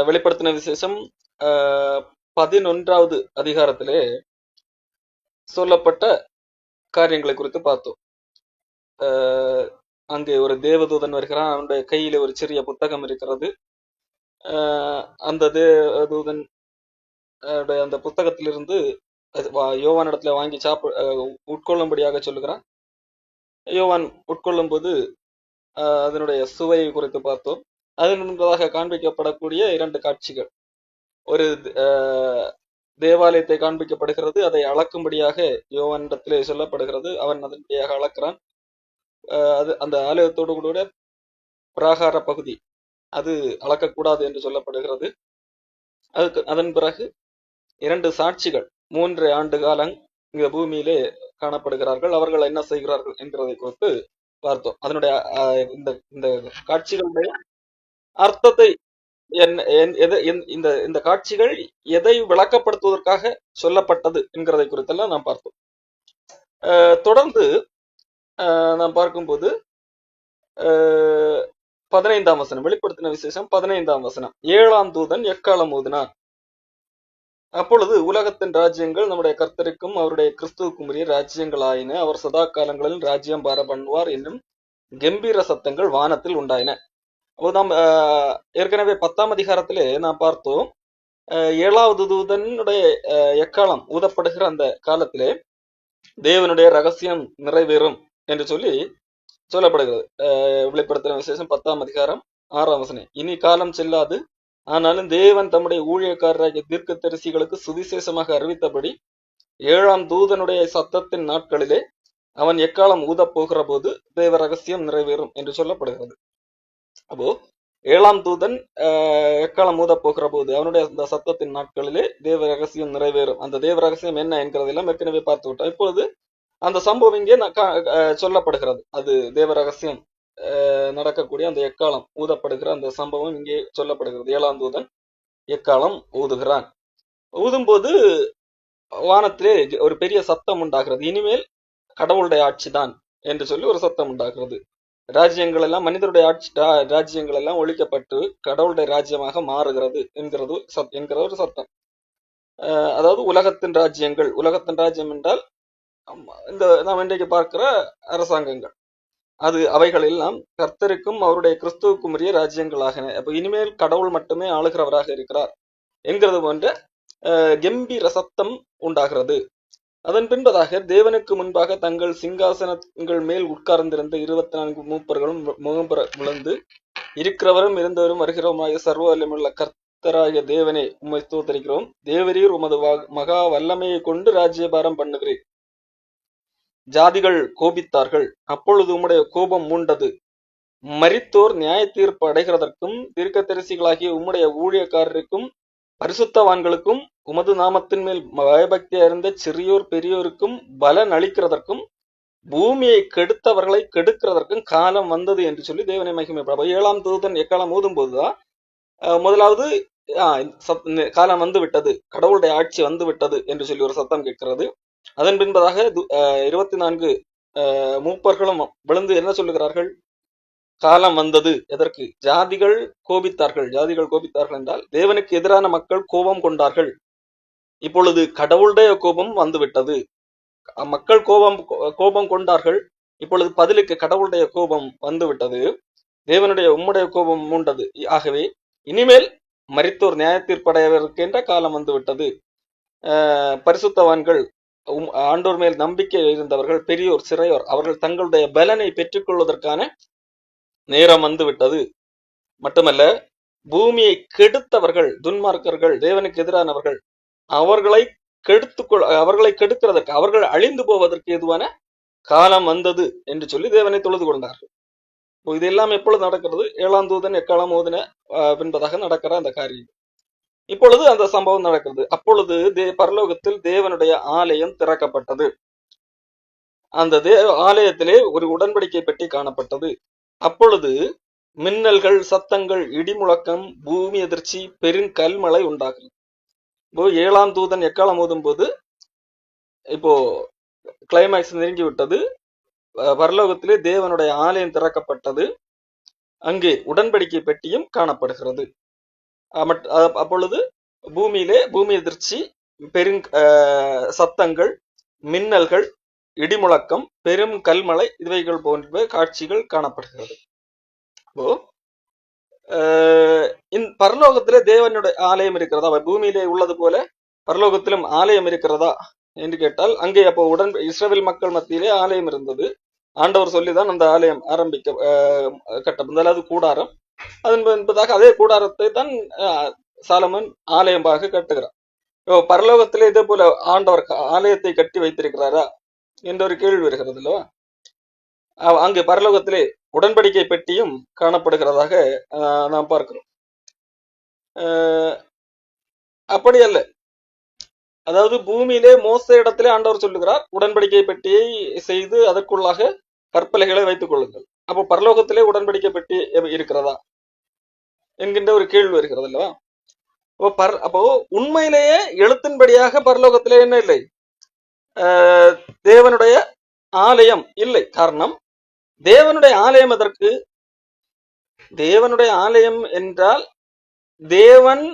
வெளிப்படுத்தின விசேஷம் 11வது அதிகாரத்திலே சொல்லப்பட்ட காரியங்களை குறித்து பார்த்தோம். அங்கே ஒரு தேவதூதன் வருகிறான். அவனுடைய கையில ஒரு சிறிய புத்தகம் இருக்கிறது. அந்த தேவதூதன் அந்த புத்தகத்திலிருந்து யோவான் இடத்துல வாங்கி உட்கொள்ளும்படியாக சொல்லுகிறான். யோவான் உட்கொள்ளும் போது அதனுடைய சுவையை குறித்து பார்த்தோம். அதன் முன்பதாக காண்பிக்கப்படக்கூடிய 2 காட்சிகள். ஒரு தேவாலயத்தை காண்பிக்கப்படுகிறது. அதை அளக்கும்படியாக யோவானிடத்திலே சொல்லப்படுகிறது. அவன் அதன்படியாக அளக்கிறான். அது அந்த ஆலயத்தோடு கூட பிராகார பகுதி அது அளக்கக்கூடாது என்று சொல்லப்படுகிறது. அதன் பிறகு 2 சாட்சிகள் 3 ஆண்டு காலம் இந்த பூமியிலே காணப்படுகிறார்கள். அவர்கள் என்ன செய்கிறார்கள் என்கிறதை குறித்து பார்த்தோம். அதனுடைய இந்த காட்சிகளுடைய அர்த்தத்தை இந்த காட்சிகள் எதை விளக்கப்படுத்துவதற்காக சொல்லப்பட்டது என்கிறதை குறித்தெல்லாம் நாம் பார்த்தோம். தொடர்ந்து நாம் பார்க்கும்போது 15ஆம் வசனம், வெளிப்படுத்தின விசேஷம் 15ஆம் வசனம், 7ஆம் தூதன் எக்காளம் ஊதினான். அப்பொழுது உலகத்தின் ராஜ்யங்கள் நம்முடைய கர்த்தருக்கும் அவருடைய கிறிஸ்துவுக்கும் உரிய ராஜ்யங்கள் ஆயின. அவர் சதா காலங்களில் ராஜ்யம் பார பண்ணுவார் என்னும் கம்பீர சத்தங்கள் வானத்தில் உண்டாயின. அப்போ நாம் ஏற்கனவே 10ஆம் அதிகாரத்திலே நாம் பார்த்தோம். 7வது தூதனுடைய எக்காலம் ஊதப்படுகிற அந்த காலத்திலே தேவனுடைய ரகசியம் நிறைவேறும் என்று சொல்லப்படுகிறது. வெளிப்படுத்தின விசேஷம் 10ஆம் அதிகாரம் 6ஆம் வசனம், இனி காலம் செல்லாது, ஆனாலும் தேவன் தம்முடைய ஊழியக்காரராகிய தீர்க்கதரிசிகளுக்கு சுவிசேஷமாக அறிவித்தபடி 7ஆம் தூதனுடைய சத்தத்தின் நாட்களிலே அவன் எக்காலம் ஊதப் போகிற போது தேவ ரகசியம் நிறைவேறும் என்று சொல்லப்படுகிறது. அப்போ 7ஆம் தூதன் எக்காலம் ஊதப் போகிற போது அவனுடைய அந்த சத்தத்தின் நாட்களிலே தேவ ரகசியம் நிறைவேறும். அந்த தேவ ரகசியம் என்ன என்கிறதெல்லாம் ஏற்கனவே பார்த்து விட்டோம். இப்பொழுது அந்த சம்பவம் இங்கே சொல்லப்படுகிறது. அது தேவ ரகசியம் நடக்கக்கூடிய அந்த எக்காலம் ஊதப்படுகிற அந்த சம்பவம் இங்கே சொல்லப்படுகிறது. 7ஆம் தூதன் எக்காலம் ஊதுகிறான். ஊதும்போது வானத்திலே ஒரு பெரிய சத்தம் உண்டாகிறது. இனிமேல் கடவுளுடைய ஆட்சி தான் என்று சொல்லி ஒரு சத்தம் உண்டாகிறது. ராஜ்யங்கள் எல்லாம், மனிதருடைய ஆட்சி ராஜ்யங்கள் எல்லாம் ஒழிக்கப்பட்டு கடவுளுடைய ராஜ்யமாக மாறுகிறது என்கிற ஒரு சத்தம். அதாவது உலகத்தின் ராஜ்யங்கள், உலகத்தின் ராஜ்யம் என்றால் இந்த நாம் இன்றைக்கு பார்க்கிற அரசாங்கங்கள், அவைகள் எல்லாம் கர்த்தருக்கும் அவருடைய கிறிஸ்துவுக்கும் உரிய ராஜ்யங்களாகின. அப்ப இனிமேல் கடவுள் மட்டுமே ஆளுகிறவராக இருக்கிறார் என்கிறது போன்ற கம்பீர சத்தம் உண்டாகிறது. அதன் பின்பதாக தேவனுக்கு முன்பாக தங்கள் சிங்காசனங்கள் மேல் உட்கார்ந்திருந்த 24 மூப்பர்களும் முகம்புற விழுந்து, இருக்கிறவரும் இருந்தவரும் வருகிறவருமாகிய சர்வ வல்லமையுள்ள கர்த்தராகிய தேவனே, உம்மை ஸ்தோத்திரிக்கிறோம். தேவரீர் உமது மகா வல்லமையை கொண்டு ராஜ்யபாரம் பண்ணுகிறீர். ஜாதிகள் கோபித்தார்கள், அப்பொழுது உம்முடைய கோபம் மூண்டது. மரித்தோர் நியாய தீர்ப்பு அடைகிறதற்கும் தீர்க்கதரிசிகளாகிய உம்முடைய ஊழியக்காரருக்கும் பரிசுத்தவான்களுக்கும் உமது நாமத்தின் மேல் பயபக்தியா இருந்த சிறியோர் பெரியோருக்கும் பலன் அளிக்கிறதற்கும் பூமியை கெடுத்தவர்களை கெடுக்கிறதற்கும் காலம் வந்தது என்று சொல்லி தேவனை மகிமைப்பட 7ஆம் தூதன் எக்காலம் ஊதும் போதுதான் முதலாவது காலம் வந்து விட்டது, கடவுளுடைய ஆட்சி வந்து விட்டது என்று சொல்லி ஒரு சத்தம் கேட்கிறது. அதன் பின்பதாக 24 மூப்பர்களும் விழுந்து என்ன சொல்லுகிறார்கள்? காலம் வந்தது. எதற்கு? ஜாதிகள் கோபித்தார்கள். ஜாதிகள் கோபித்தார்கள் என்றால் தேவனுக்கு எதிரான மக்கள் கோபம் கொண்டார்கள். இப்பொழுது கடவுளுடைய கோபம் வந்துவிட்டது. மக்கள் கோபம் கொண்டார்கள். இப்பொழுது பதிலுக்கு கடவுளுடைய கோபம் வந்துவிட்டது. உம்முடைய கோபம் மூண்டது. ஆகவே இனிமேல் மரித்தோர் நியாய தீர்ப்படையவருக்கு என்ற காலம் வந்துவிட்டது. பரிசுத்தவான்கள், ஆண்டோர் மேல் நம்பிக்கை இருந்தவர்கள், பெரியோர் சிறையோர், அவர்கள் தங்களுடைய பலனை பெற்றுக்கொள்வதற்கான நேரம் வந்துவிட்டது. மட்டுமல்ல, பூமியை கெடுத்தவர்கள், துன்மார்க்கர்கள், தேவனுக்கு எதிரானவர்கள், அவர்களை கெடுக்கிறதற்கு, அவர்கள் அழிந்து போவதற்கு எதுவான காலம் வந்தது என்று சொல்லி தேவனை தொழுது கொண்டார்கள். இதெல்லாம் எப்பொழுது நடக்கிறது? 7ஆம் தூதன் எக்காலம் ஊதின பின்பதாக நடக்கிற அந்த காரியம். இப்பொழுது அந்த சம்பவம் நடக்கிறது. அப்பொழுது பரலோகத்தில் தேவனுடைய ஆலயம் திறக்கப்பட்டது. அந்த ஆலயத்திலே ஒரு உடன்படிக்கை பெட்டி காணப்பட்டது. அப்பொழுது மின்னல்கள், சத்தங்கள், இடிமுழக்கம், பூமி அதிர்ச்சி, பெருங்கல்மழை உண்டாகும். இப்போ 7ஆம் தூதன் எக்காலம் ஊதும் போது இப்போ கிளைமேக்ஸ் நெருங்கி விட்டது. பரலோகத்திலே தேவனுடைய ஆலயம் திறக்கப்பட்டது. அங்கே உடன்படிக்கை பெட்டியும் காணப்படுகிறது. அப்பொழுது பூமி எதிர்ச்சி, பெரும் சத்தங்கள், மின்னல்கள், இடிமுழக்கம், பெரும் கல்மழை இவைகள் போன்ற காட்சிகள் காணப்படுகிறது. இப்போ பரலோகத்திலே தேவனுடைய ஆலயம் இருக்கிறதா? பூமியிலே உள்ளது போல பரலோகத்திலும் ஆலயம் இருக்கிறதா என்று கேட்டால், அங்கே அப்போ இஸ்ரவேல் மக்கள் மத்தியிலே ஆலயம் இருந்தது. ஆண்டவர் சொல்லிதான் அந்த ஆலயம் கட்டப்பட்டது, அதாவது கூடாரம். அதன் என்பதாக அதே கூடாரத்தை தான் சாலமன் ஆலயமாக கட்டுகிறார். பரலோகத்திலே இதே போல ஆண்டவர் ஆலயத்தை கட்டி வைத்திருக்கிறாரா என்ற ஒரு கேள்வி வருகிறது அல்லவா? அங்கு பரலோகத்திலே உடன்படிக்கை பெட்டியும் காணப்படுகிறதாக நாம் பார்க்கிறோம். அப்படி அல்ல. அதாவது பூமியிலே மோசே இடத்திலே ஆண்டவர் சொல்லுகிறார், உடன்படிக்கை பெட்டியை செய்து அதற்குள்ளாக கற்பலைகளை வைத்துக் கொள்ளுங்கள். அப்போ பரலோகத்திலே உடன்படிக்கை பெட்டி இருக்கிறதா என்கின்ற ஒரு கேள்வி வருகிறது அல்லவா? அப்போ உண்மையிலேயே எழுத்தின்படியாக பரலோகத்திலே என்ன இல்லை? தேவனுடைய ஆலயம் இல்லை. காரணம், தேவனுடைய ஆலயம் எதற்கு? தேவனுடைய ஆலயம் என்றால் தேவன்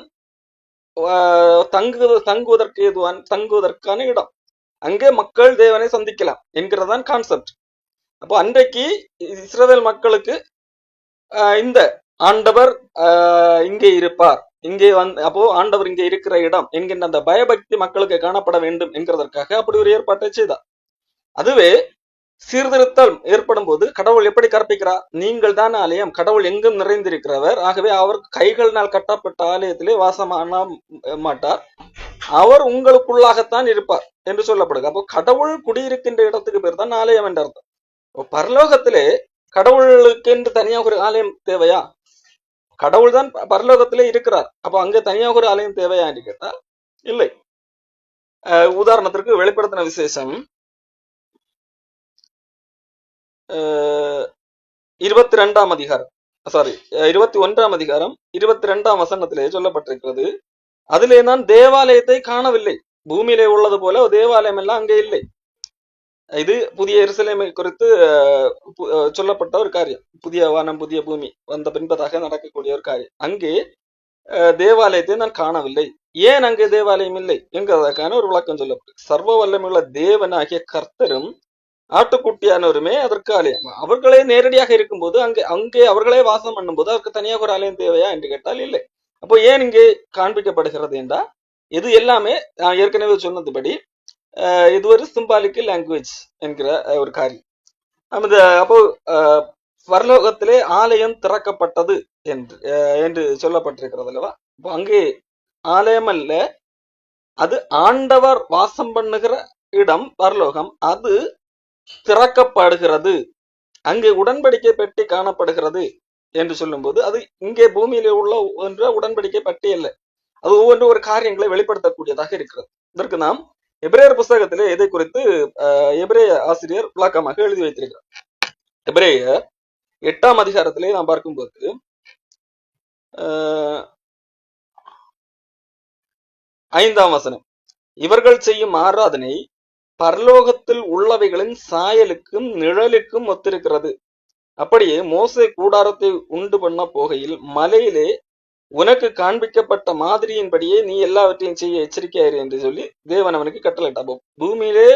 தங்குவதற்கான இடம். அங்கே மக்கள் தேவனை சந்திக்கலாம் என்கிறதான் கான்செப்ட். அப்போ அன்றைக்கு இஸ்ரவேல் மக்களுக்கு இந்த ஆண்டவர் இங்கே இருப்பார், இங்கே அப்போ ஆண்டவர் இங்கே இருக்கிற இடம் என்கின்ற அந்த பயபக்தி மக்களுக்கு காணப்பட வேண்டும் என்கிறதற்காக அப்படி ஒரு ஏற்பாட்டை செய்தார். அதுவே சீர்திருத்தம் ஏற்படும் போது கடவுள் எப்படி கற்பிக்கிறார்? நீங்கள் தான் ஆலயம், கடவுள் எங்கும் நிறைந்திருக்கிறவர், ஆகவே அவர் கைகளினால் கட்டப்பட்ட ஆலயத்திலே வாசமான மாட்டார், அவர் உங்களுக்குள்ளாகத்தான் இருப்பார் என்று சொல்லப்படுது. அப்போ கடவுள் குடியிருக்கின்ற இடத்துக்கு பேர் தான் ஆலயம் என்ற அர்த்தம். பரலோகத்திலே கடவுளுக்கு என்று தனியாக ஒரு ஆலயம் தேவையா? கடவுள் தான் பரலோகத்திலே இருக்கிறார், அப்போ அங்கே தனியாக ஒரு ஆலயம் தேவையா என்று கேட்டால் இல்லை. உதாரணத்திற்கு வெளிப்படுத்தின விசேஷம் 21ஆம் அதிகாரம் 22ஆம் வசனத்திலே சொல்லப்பட்டிருக்கிறது, அதிலே நான் தேவாலயத்தை காணவில்லை, பூமியிலே உள்ளது போல தேவாலயம் எல்லாம் அங்கே இல்லை. இது புதிய எருசலேமை குறித்து சொல்லப்பட்ட ஒரு காரியம். புதிய வானம் புதிய பூமி வந்த பின்பதாக நடக்கக்கூடிய ஒரு காரியம். அங்கே தேவாலயத்தை நான் காணவில்லை. ஏன் அங்கே தேவாலயம் இல்லை என்கிறதற்கான ஒரு விளக்கம் சொல்லப்படும். சர்வ வல்லமையுள்ள தேவனாகிய கர்த்தரும் ஆட்டுக்குட்டியானவருமே அதற்கு ஆலயம். அவர்களே நேரடியாக இருக்கும்போது அங்கே அவர்களே வாசம் பண்ணும்போது அதற்கு தனியாக ஒரு ஆலயம் தேவையா என்று கேட்டால் இல்லை. அப்போ ஏன் இங்கே காண்பிக்கப்படுகிறது என்றால், இது எல்லாமே நான் ஏற்கனவே சொன்னதுபடி இது ஒரு சிம்பாலிக்கல் லாங்குவேஜ் என்கிற ஒரு காரியம். அப்போ பரலோகத்திலே ஆலயம் திறக்கப்பட்டது என்று சொல்லப்பட்டிருக்கிறது அல்லவா? இப்போ அங்கே ஆலயம் அல்ல, அது ஆண்டவர் வாசம் பண்ணுகிற இடம் பரலோகம், அது திறக்கப்படுகிறது, அங்கே உடன்படிக்கை பெட்டி காணப்படுகிறது என்று சொல்லும்போது அது இங்கே பூமியிலே உள்ள ஒன்ற உடன்படிக்கை பெட்டி அல்ல, அது ஒவ்வொன்று ஒரு காரியங்களை வெளிப்படுத்தக்கூடியதாக இருக்கிறது. இதற்கு நாம் எபிரேயர் புஸ்தகத்திலே இதை குறித்து எபிரேய ஆசிரியர் விளக்கமாக எழுதி வைத்திருக்கிறார். எபிரேயர் 8ஆம் அதிகாரத்திலே நாம் பார்க்கும்போது 5ஆம் வசனம், இவர்கள் செய்யும் ஆராதனை பரலோகத்தில் உள்ளவைகளின் சாயலுக்கும் நிழலுக்கும் ஒத்திருக்கிறது. அப்படியே மோசே கூடாரத்தை உண்டு பண்ண போகையில் மலையிலே உனக்கு காண்பிக்கப்பட்ட மாதிரியின்படியே நீ எல்லாவற்றையும் செய்ய எச்சரிக்கையாயிரு என்று சொல்லி தேவன் அவனுக்கு கட்டளையிட்டார். பூமியிலே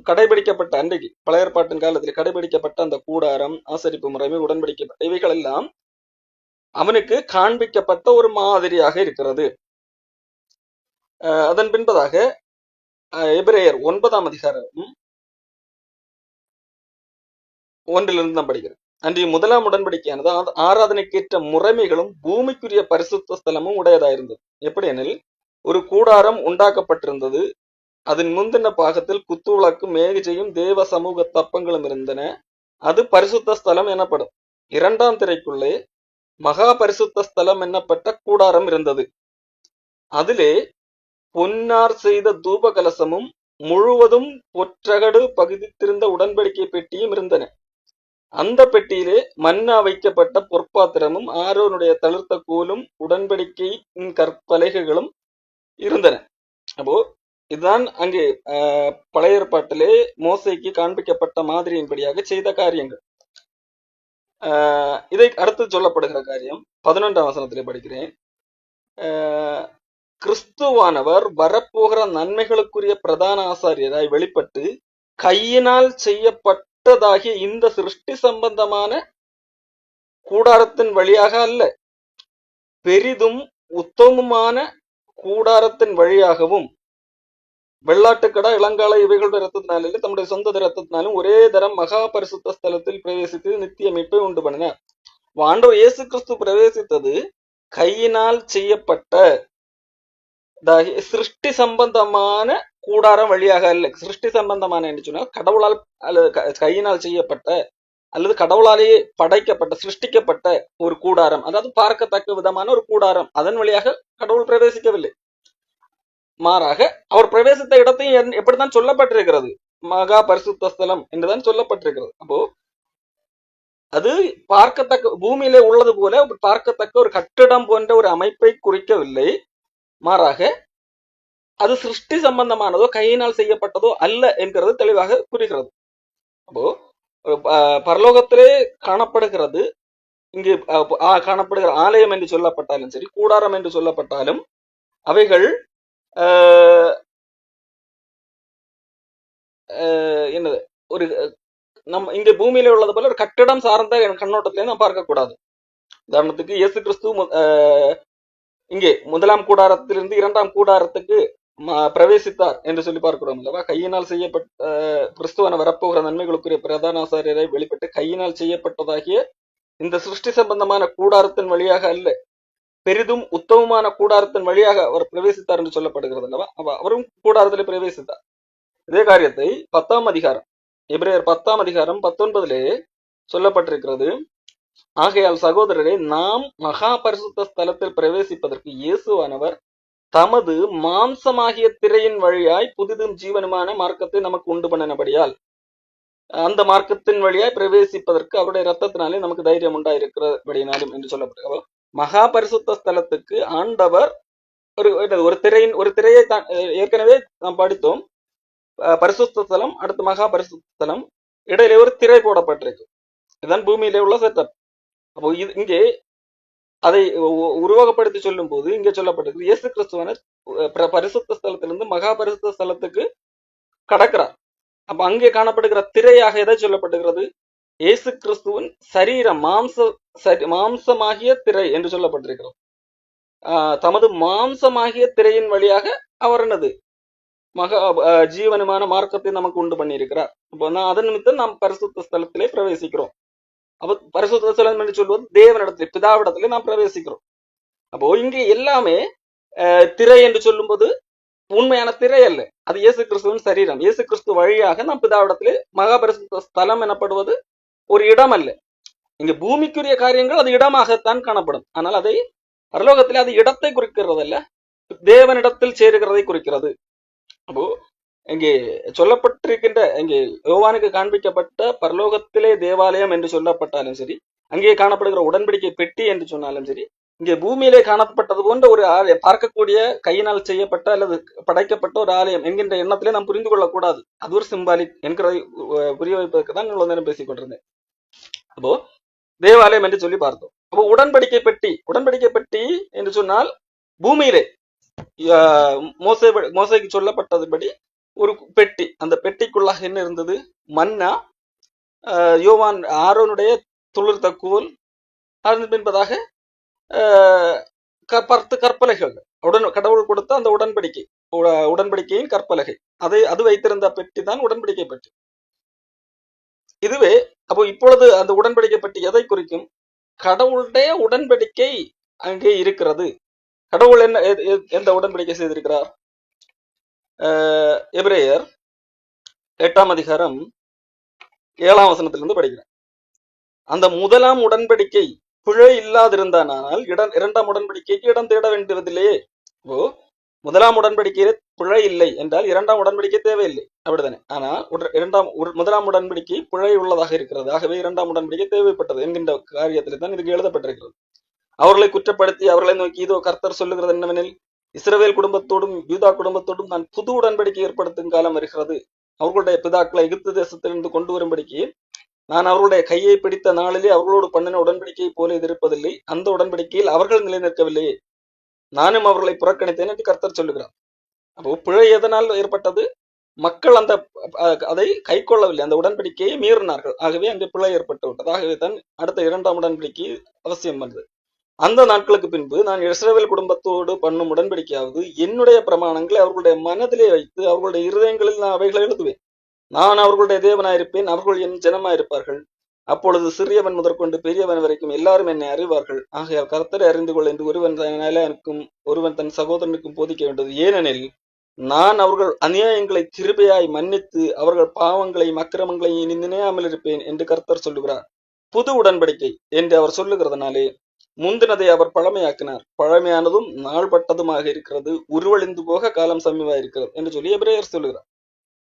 கடைபிடிக்கப்பட்ட அன்றைக்கு பழைய ஏற்பாட்டின் காலத்தில் கடைபிடிக்கப்பட்ட அந்த கூடாரம், ஆசரிப்பு முறைமை, உடன்படிக்கப்பட்ட இவைகள் எல்லாம் அவனுக்கு காண்பிக்கப்பட்ட ஒரு மாதிரியாக இருக்கிறது. அதன் பின்பதாக எபிரேயர் 9ஆம் அதிகாரம் 1 நாம் படிக்கிறோம். அன்றைய முதலாம் உடன்படிக்கையானது ஆராதனைக்கேற்ற முறைமைகளும் பூமிக்குரிய பரிசுத்த ஸ்தலமும் உடையதாயிருந்தது. எப்படி எனில், ஒரு கூடாரம் உண்டாக்கப்பட்டிருந்தது, அதன் முந்தின பாகத்தில் குத்துவிளக்கும் மேகஜையும் தேவ சமூக தப்பங்களும் இருந்தன, அது பரிசுத்த ஸ்தலம் எனப்படும். 2ஆம் திரைக்குள்ளே மகா பரிசுத்த ஸ்தலம் என்னப்பட்ட கூடாரம் இருந்தது, அதிலே பொன்னார் செய்த தூப கலசமும் முழுவதும் பொற்றகடு பகுதித்திருந்த உடன்படிக்கை பெட்டியும் இருந்தன. அந்த பெட்டியிலே மன்னா வைக்கப்பட்ட பொற்பாத்திரமும் ஆரோனுடைய தளிர்த்த கோலும் உடன்படிக்கையின் கற்பலகைகளும் இருந்தன. அப்போ இதுதான் அங்கே பழைய ஏற்பாட்டிலே மோசைக்கு காண்பிக்கப்பட்ட மாதிரியின்படியாக செய்த காரியங்கள். இதை அடுத்து சொல்லப்படுகிற காரியம் 11ஆம் வசனத்திலே படிக்கிறேன். அஹ், கிறிஸ்துவானவர் வரப்போகிற நன்மைகளுக்குரிய பிரதான ஆசாரியராய் வெளிப்பட்டு கையினால் செய்யப்பட்டதாகிய இந்த சிருஷ்டி சம்பந்தமான கூடாரத்தின் வழியாக அல்ல, பெரிதும் உத்தமமான கூடாரத்தின் வழியாகவும், வெள்ளாட்டுக்கடா இளங்கால இவைகளுடைய ரத்தத்தினாலும் தம்முடைய சொந்த ரத்தத்தினாலும் ஒரே தரம் மகா பரிசுத்த ஸ்தலத்தில் பிரவேசித்து நித்திய மீட்பை உண்டு பண்ணினார். ஆண்டவர் இயேசு கிறிஸ்து பிரவேசித்தது கையினால் செய்யப்பட்ட சிருஷ்டி சம்பந்தமான கூடாரம் வழியாக அல்ல. சிருஷ்டி சம்பந்தமான என்று சொன்னால் கடவுளால் அல்லது கையினால் செய்யப்பட்ட அல்லது கடவுளாலேயே படைக்கப்பட்ட சிருஷ்டிக்கப்பட்ட ஒரு கூடாரம், அதாவது பார்க்கத்தக்க விதமான ஒரு கூடாரம், அதன் வழியாக கடவுள் பிரவேசிக்கவில்லை. மாறாக அவர் பிரவேசித்த இடத்தையும் எப்படித்தான் சொல்லப்பட்டிருக்கிறது, மகா பரிசுத்த ஸ்தலம் என்றுதான் சொல்லப்பட்டிருக்கிறது. அப்போ அது பார்க்கத்தக்க பூமியிலே உள்ளது போல பார்க்கத்தக்க ஒரு கட்டிடம் போன்ற ஒரு அமைப்பை குறிக்கவில்லை. மாறாக அது சிருஷ்டி சம்பந்தமானதோ கையினால் செய்யப்பட்டதோ அல்ல என்கிறது தெளிவாக குறிக்கிறது. அப்போ பரலோகத்திலே காணப்படுகிறது, இங்கு காணப்படுகிற ஆலயம் என்று சொல்லப்பட்டாலும் சரி, கூடாரம் என்று சொல்லப்பட்டாலும் அவைகள் என்னது ஒரு இங்க பூமியில உள்ளது போல ஒரு கட்டிடம் சார்ந்த கண்ணோட்டத்திலே நாம் பார்க்க கூடாது. உதாரணத்துக்கு இயேசு கிறிஸ்து இங்கே முதலாம் கூடாரத்திலிருந்து இரண்டாம் கூடாரத்துக்கு பிரவேசித்தார் என்று சொல்லி பார்க்கிறோம் அல்லவா. கையினால் செய்யப்பட்ட கிறிஸ்துவன வரப்போகிற நன்மைகளுக்குரிய பிரதான ஆசாரியரை வெளிப்பட்டு கையினால் செய்யப்பட்டதாகிய இந்த சிருஷ்டி சம்பந்தமான கூடாரத்தின் வழியாக அல்ல, பெரிதும் உத்தமமான கூடாரத்தின் வழியாக அவர் பிரவேசித்தார் என்று சொல்லப்படுகிறது அல்லவா. அவரும் கூடாரத்திலே பிரவேசித்தார். இதே காரியத்தை 10ஆம் அதிகாரம் எபிரேயர் 10ஆம் அதிகாரம் 19 சொல்லப்பட்டிருக்கிறது. ஆகையால் சகோதரரே, நாம் மகா பரிசுத்த ஸ்தலத்தில் பிரவேசிப்பதற்கு இயேசுவானவர் தமது மாம்சமாகிய திரையின் வழியாய் புதிதும் ஜீவனுமான மார்க்கத்தை நமக்கு உண்டு பண்ணினபடியால் அந்த மார்க்கத்தின் வழியாய் பிரவேசிப்பதற்கு அவருடைய ரத்தத்தினாலே நமக்கு தைரியம் உண்டாயிருக்கிறபடினாலும் என்று சொல்லப்பட்டிருக்கிறது. மகா பரிசுத்த ஸ்தலத்துக்கு ஆண்டவர் ஒரு திரையை ஏற்கனவே நாம் படித்தோம். பரிசுத்த ஸ்தலம், அடுத்து மகா பரிசுத்த ஸ்தலம், இடையிலே ஒரு திரை போடப்பட்டிருக்கு. இதுதான் பூமியிலே உள்ள செட்டப். அப்போ இங்கே அதை உருவகப்படுத்தி சொல்லும் போது இங்கே சொல்லப்பட்டிருக்கு இயேசு கிறிஸ்துவன பரிசுத்த ஸ்தலத்திலிருந்து மகா பரிசுத்த ஸ்தலத்துக்கு கடக்கிறார். அப்ப அங்கே காணப்படுகிற திரையாக எதை சொல்லப்பட்டிருக்கிறது? இயேசு கிறிஸ்துவின் சரீரம், மாம்சமாகிய திரை என்று சொல்லப்பட்டிருக்கிறது. தமது மாம்சமாகிய திரையின் வழியாக அவர் என்னது மகா ஜீவனமான மார்க்கத்தை நமக்கு உண்டு பண்ணி இருக்கிறார். அப்போ அதன் நிமித்தம் நாம் பரிசுத்த ஸ்தலத்திலே பிரவேசிக்கிறோம். அப்ப பரிசுத்த ஸ்தலம் என்று சொல்வது தேவனிடத்திலே, பிதாவிடத்திலே நாம் பிரவேசிக்கிறோம். அப்போ இங்கே எல்லாமே திரை என்று சொல்லும் போது உண்மையான திரை அல்ல, அது இயேசு கிறிஸ்துவின் சரீரம். இயேசு கிறிஸ்து வழியாக நாம் பிதாவிடத்திலே மகா பரிசுத்த ஸ்தலம் எனப்படுவது ஒரு இடம் அல்ல. இங்க பூமிக்குரிய காரியங்கள் அது இடமாகத்தான் காணப்படும். ஆனால் அதை பரலோகத்திலே அது இடத்தை குறிக்கிறது அல்ல, தேவனிடத்தில் சேருகிறதை குறிக்கிறது. அப்போ இங்கே சொல்லப்பட்டிருக்கின்ற இங்கே யோவானுக்கு காண்பிக்கப்பட்ட பரலோகத்திலே தேவாலயம் என்று சொல்லப்பட்டாலும் சரி, அங்கே காணப்படுகிற உடன்படிக்கை பெட்டி என்று சொன்னாலும் சரி, இங்கே பூமியிலே காணப்பட்டது போன்ற ஒரு ஆலயம், பார்க்கக்கூடிய கையினால் செய்யப்பட்ட அல்லது படைக்கப்பட்ட ஒரு ஆலயம் என்கின்ற எண்ணத்திலே நாம் புரிந்து கொள்ளக்கூடாது. அது ஒரு சிம்பாலிக் என்கிறதை புரிய வைப்பதற்கு தான் இவ்வளவு நேரம் பேசிக் கொண்டிருந்தேன். அப்போ தேவாலயம் என்று சொல்லி பார்த்தோம். அப்போ உடன்படிக்கை பெட்டி என்று சொன்னால் பூமியிலே மோசைக்கு சொல்லப்பட்டதுபடி ஒரு பெட்டி. அந்த பெட்டிக்குள்ளாக என்ன இருந்தது? மன்னா, யோவான் ஆரோனுடைய துளிர்த்த கோல், அதன் பின்பதாக 10 கற்பலகைகள், கடவுள் கொடுத்த அந்த உடன்படிக்கையின் கற்பலகை, அது வைத்திருந்த பெட்டி தான் உடன்படிக்கை பெட்டி. இதுவே அப்போ இப்பொழுது அந்த உடன்படிக்கை பெட்டி எதை குறிக்கும்? கடவுளுடைய உடன்படிக்கை அங்கே இருக்கிறது. கடவுள் எந்த உடன்படிக்கை செய்திருக்கிறார்? எபிரேயர் 8ஆம் அதிகாரம் 7ஆம் வசனத்திலிருந்து படிக்கிறேன். அந்த முதலாம் உடன்படிக்கை பிழை இல்லாதிருந்தானால் இரண்டாம் உடன்படிக்கைக்கு இடம் தேட வேண்டியதில்லையே. முதலாம் உடன்படிக்கையில பிழை இல்லை என்றால் இரண்டாம் உடன்படிக்கை தேவையில்லை, அப்படித்தானே? ஆனா முதலாம் உடன்படிக்கை பிழை உள்ளதாக இருக்கிறது, ஆகவே இரண்டாம் உடன்படிக்கை தேவைப்பட்டது என்கின்ற காரியத்திலே தான் இதுக்கு எழுதப்பட்டிருக்கிறது. அவர்களை குற்றப்படுத்தி அவர்களை நோக்கி இதோ கர்த்தர் சொல்லுகிறது என்னவெனில், இஸ்ரவேல் குடும்பத்தோடும் யூதா குடும்பத்தோடும் நான் புது உடன்படிக்கை ஏற்படுத்தும் காலம் வருகிறது. அவர்களுடைய பிதாக்களை எகிப்து தேசத்திலிருந்து கொண்டு வரும்படிக்கு நான் அவர்களுடைய கையை பிடித்த நாளிலே அவர்களோடு பண்ணின உடன்படிக்கையை போல இது இருப்பதில்லை. அந்த உடன்படிக்கையில் அவர்கள் நிலை நிற்கவில்லையே. நானும் அவர்களை புறக்கணித்தேன் என்று கர்த்தர் சொல்லுகிறார். அப்போ பிழை எதனால் ஏற்பட்டது? மக்கள் அந்த அதை கை கொள்ளவில்லை, அந்த உடன்படிக்கையை மீறினார்கள். ஆகவே அங்கே பிழை ஏற்பட்டு விட்டது. ஆகவே தான் அடுத்த 2ஆம் உடன்படிக்கை அவசியம் வந்தது. அந்த நாட்களுக்கு பின்பு நான் இஸ்ரவேல் குடும்பத்தோடு பண்ணும் உடன்படிக்கையாவது என்னுடைய பிரமாணங்களை அவர்களுடைய மனதிலே வைத்து அவர்களுடைய இருதயங்களில் நான் அவைகளை எழுதுவேன். நான் அவர்களுடைய தேவனாயிருப்பேன், அவர்கள் என் ஜனமாயிருப்பார்கள். அப்பொழுது சிறியவன் முதற்கொண்டு பெரியவன் வரைக்கும் எல்லாரும் என்னை அறிவார்கள். ஆகையால் கர்த்தரை அறிந்து கொள் என்று ஒருவன் தன் நிலையானுக்கும் ஒருவன் தன் சகோதரனுக்கும் போதிக்க வேண்டியது. ஏனெனில் நான் அவர்கள் அநியாயங்களை கிருபையாய் மன்னித்து அவர்கள் பாவங்களையும் அக்கிரமங்களையும் இனி நினையாமல் இருப்பேன் என்று கர்த்தர் சொல்லுகிறார். புது உடன்படிக்கை என்று அவர் சொல்லுகிறதுனாலே முந்தினதை அவர் பழமையாக்கினார். பழமையானதும் நாள்பட்டதுமாக இருக்கிறது, உருவழிந்து போக காலம் சமீபமாயிருக்கிறது என்று சொல்லி எபிரேயர் சொல்லுகிறார்.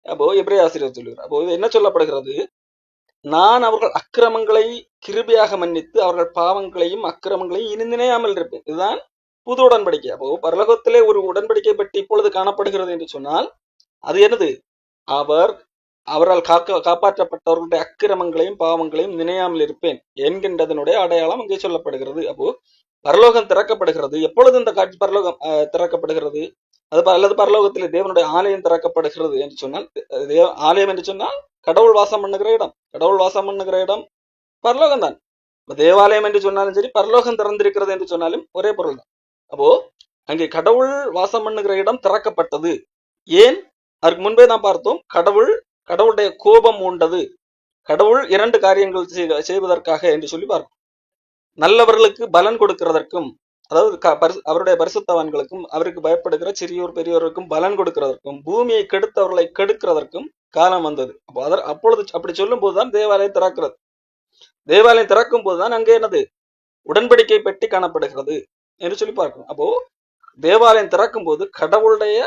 அப்போ எபிரேய ஆசிரியர் சொல்லுகிறார். அப்போ என்ன சொல்லப்படுகிறது? நான் அவர்கள் அக்கிரமங்களை கிருபையாக மன்னித்து அவர்கள் பாவங்களையும் அக்கிரமங்களையும் இனி நினையாமல் இருப்பேன். இதுதான் புது உடன்படிக்கை. அப்போ பரலோகத்திலே ஒரு உடன்படிக்கை பற்றி இப்பொழுது காணப்படுகிறது என்று சொன்னால் அது என்னது? அவரால் காப்பாற்றப்பட்டவர்களுடைய அக்கிரமங்களையும் பாவங்களையும் நினையாமல் இருப்பேன் என்கின்றதனுடைய அடையாளம் அங்கே சொல்லப்படுகிறது. அப்போ பரலோகம் திறக்கப்படுகிறது. எப்பொழுது இந்த காட்சி பரலோகம் திறக்கப்படுகிறது? அல்லது பரலோகத்திலே தேவனுடைய ஆலயம் திறக்கப்படுகிறது என்று சொன்னால், ஆலயம் என்று சொன்னால் கடவுள் வாசம் பண்ணுகிற இடம். கடவுள் வாசம் பண்ணுகிற இடம் பரலோகம் தான். தேவாலயம் என்று சொன்னாலும் சரி, பரலோகம் திறந்திருக்கிறது என்று சொன்னாலும் ஒரே பொருள் தான். அப்போ அங்கே கடவுள் வாசம் பண்ணுகிற இடம் திறக்கப்பட்டது. ஏன்? அதற்கு முன்பே நாம் பார்த்தோம், கடவுளுடைய கோபம் உண்டது. கடவுள் 2 காரியங்கள் செய்வதற்காக என்று சொல்லி பார்க்கும். நல்லவர்களுக்கு பலன் கொடுக்கிறதற்கும், அதாவது அவருடைய பரிசுத்தவான்களுக்கும் அவருக்கு பயப்படுகிற சிறியோர் பெரியோருக்கும் பலன் கொடுக்கிறதற்கும், பூமியை கெடுத்தவர்களை கெடுக்கிறதற்கும் காலம் வந்தது. அப்பொழுது அப்படி சொல்லும் போதுதான் தேவாலயம் திறக்கிறது. தேவாலயம் திறக்கும் போதுதான் அங்கே என்னது? உடன்படிக்கை பெட்டி காணப்படுகிறது என்று சொல்லி பார்க்கணும். அப்போ தேவாலயம் திறக்கும் போது கடவுளுடைய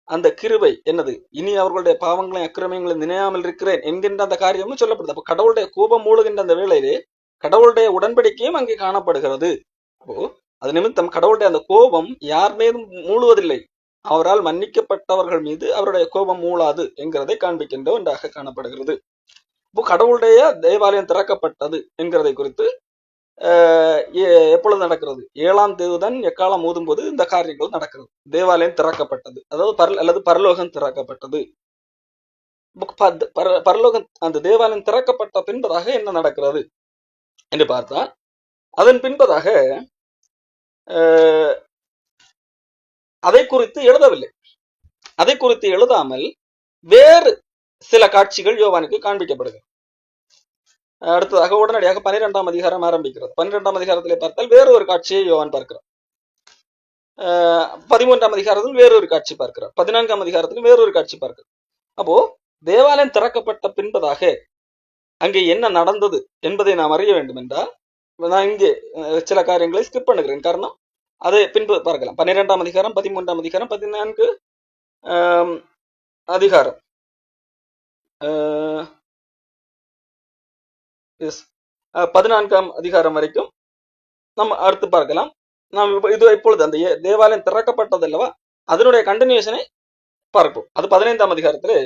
அந்த கிருபை என்னது? இனி அவர்களுடைய பாவங்களையும் அக்கிரமங்களையும் நினையாமல் இருக்கிறேன் என்கின்ற அந்த காரியமும் சொல்லப்படுது. அப்போ கடவுளுடைய கோபம் மூழுகின்ற அந்த வேளையிலே கடவுளுடைய உடன்படிக்கையும் அங்கே காணப்படுகிறது. அப்போ அது நிமித்தம் கடவுளுடைய அந்த கோபம் யார் மீதும் மூழுவதில்லை, அவரால் மன்னிக்கப்பட்டவர்கள் மீது அவருடைய கோபம் மூளாது என்கிறதை காண்பிக்கின்ற ஒன்றாக காணப்படுகிறது. இப்போ கடவுளுடைய தேவாலயம் திறக்கப்பட்டது என்கிறதை குறித்து எப்பொழுது நடக்கிறது? 7ஆம் தூதன் எக்காலம் ஊதும் போது இந்த காரியங்கள் நடக்கிறது. தேவாலயம் திறக்கப்பட்டது, அதாவது பரலோகம் திறக்கப்பட்டது. பரலோகம் அந்த தேவாலயம் திறக்கப்பட்ட பின்பதாக என்ன நடக்கிறது என்று பார்த்தால், அதன் பின்பதாக அதை குறித்து எழுதவில்லை. அதை குறித்து எழுதாமல் வேறு சில காட்சிகள் யோவானுக்கு காண்பிக்கப்படுகிறது. அடுத்ததாக உடனடியாக 12ஆம் அதிகாரம் ஆரம்பிக்கிறது. 12ஆம் அதிகாரத்திலே பார்த்தால் வேறு ஒரு காட்சியை யோவான் பார்க்கிறார். 13ஆம் அதிகாரத்தில் வேறொரு காட்சி பார்க்கிறார். 14ஆம் அதிகாரத்தில் வேறொரு காட்சி பார்க்கிறார். அப்போ தேவாலயம் திறக்கப்பட்ட பின்பதாக அங்கே என்ன நடந்தது என்பதை நாம் அறிய வேண்டும் என்றால், நான் இங்கே சில காரியங்களை ஸ்கிப் பண்ணுகிறேன். காரணம் அதை பின்பு பார்க்கலாம். 12ஆம் அதிகாரம், 13ஆம் அதிகாரம், 14 அதிகாரம், 14ஆம் அதிகாரம் வரைக்கும் நம்ம அடுத்து பார்க்கலாம். நாம் இப்பொழுது அந்த தேவாலயம் திறக்கப்பட்டது அல்லவா, அதனுடைய கண்டினியூஷனை பார்ப்போம். அது 15ஆம் அதிகாரத்திலே